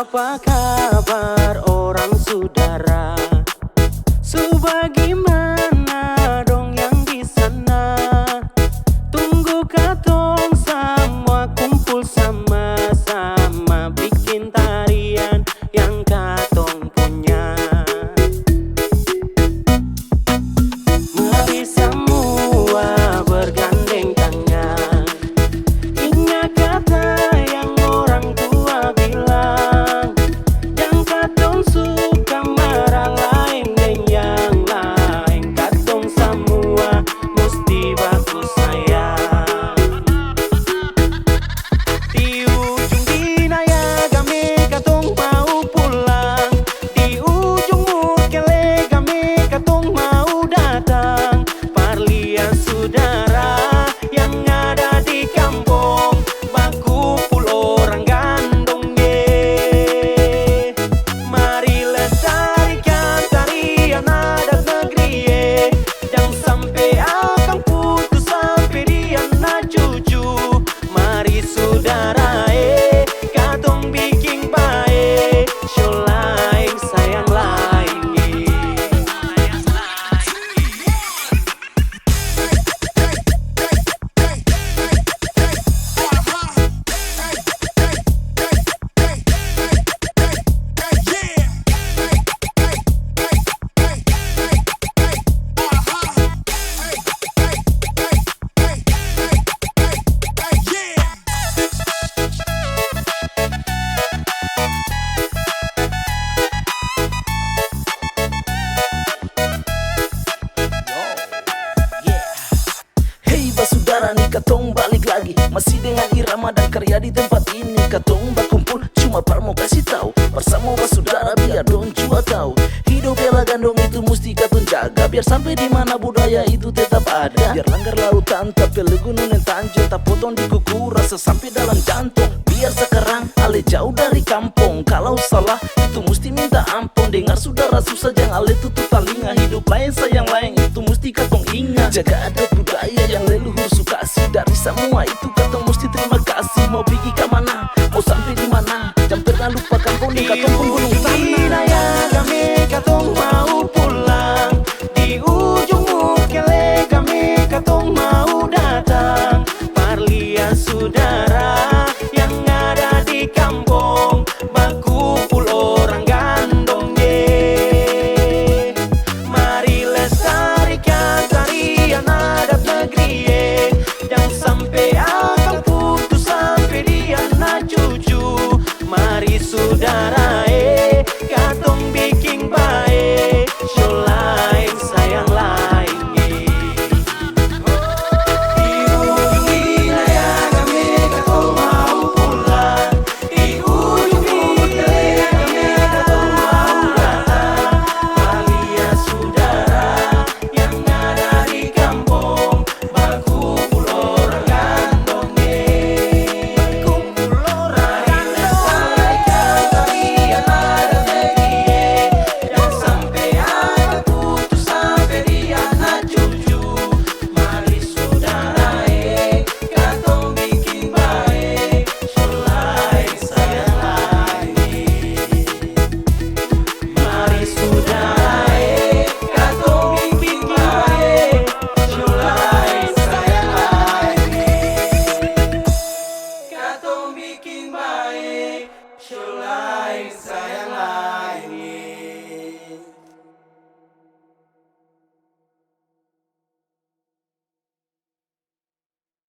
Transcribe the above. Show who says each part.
Speaker 1: Apa kabar orang saudara? Sebagaimana dong yang di sana? Tunggu katong semua kumpul sama-sama bikin tarian yang katong punya. Mari semua bergandeng tangan, ingat kata yang orang tua bilang, yang katong suka marah lain dan yang lain, katong semua mesti baku sayang. Di ujung dinaya kami katong mau pulang, di ujung mukele kami katong mau datang. Parlian saudara yang ada di kampung, bakupul orang gandong ye. Mari lestarikan tarian adat negeri ye, jangan sampai akan putus sampai dia na cucu. Mari saudara katong bikin baik, show lain sayang lain ye.
Speaker 2: Hey basudara nih katong balik lagi, masih dengan irama dan karya di tempat ini. Katong berkumpul cuma par mau kasih tahu, bersama basudara biar dong jua tahu. Hidup bela gandong itu mesti katong jaga, biar sampai di mana budaya itu tetap ada. Biar langgar lautan tapi gunung dan tanjung, tak potong di kuku rasa sampai dalam jantung. Biar sekarang ale jauh dari kampung, kalau salah itu mesti minta ampun. Dengar saudara susah jangan ale tutup telinga, hidup lain sayang lain itu mesti katong ingat. Jaga adat budaya yang leluhur suka kasih, dari semua itu katong mesti terima kasih. Mau pergi ke mana, mau sampai di mana, jangan pernah lupa kampung di katong penggunung tanah.
Speaker 1: Kami katong mau pulang, di ujung mukele kami katong mau datang. Parlian saudara yang ada di kampung, bakupul orang gandong ye. Mari lestarikan tarian adat negeri ye, jangan sampai akan putus sampai dia na cucu. Mari saudara katong bikin baik, show lain sayang lain ye. Di ujung dinaya kami katong mau pulang, di ujung mukele kami katong mau datang. Parlian saudara yang ada di kampung, bakupul orang gandong ye. Bakupul orang gandong, tarian adat negeri ye, jangan sampai akan putus sampai dia na cucu. Mari saudara katong bikin baik, show lain sayang lain ye. Mari saudara katong bikin baik, show lain sayang lain ye. Katong bikin baik, show lain sayang